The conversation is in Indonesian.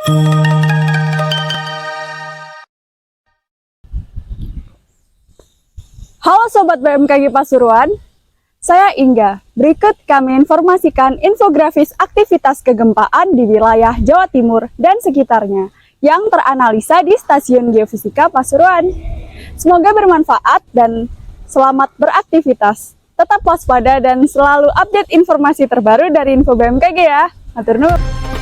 Halo Sobat BMKG Pasuruan, saya Inga. Berikut kami informasikan infografis aktivitas kegempaan di wilayah Jawa Timur dan sekitarnya yang teranalisa di Stasiun Geofisika Pasuruan. Semoga bermanfaat dan selamat beraktivitas. Tetap waspada dan selalu update informasi terbaru dari Info BMKG ya. Matur nuwun.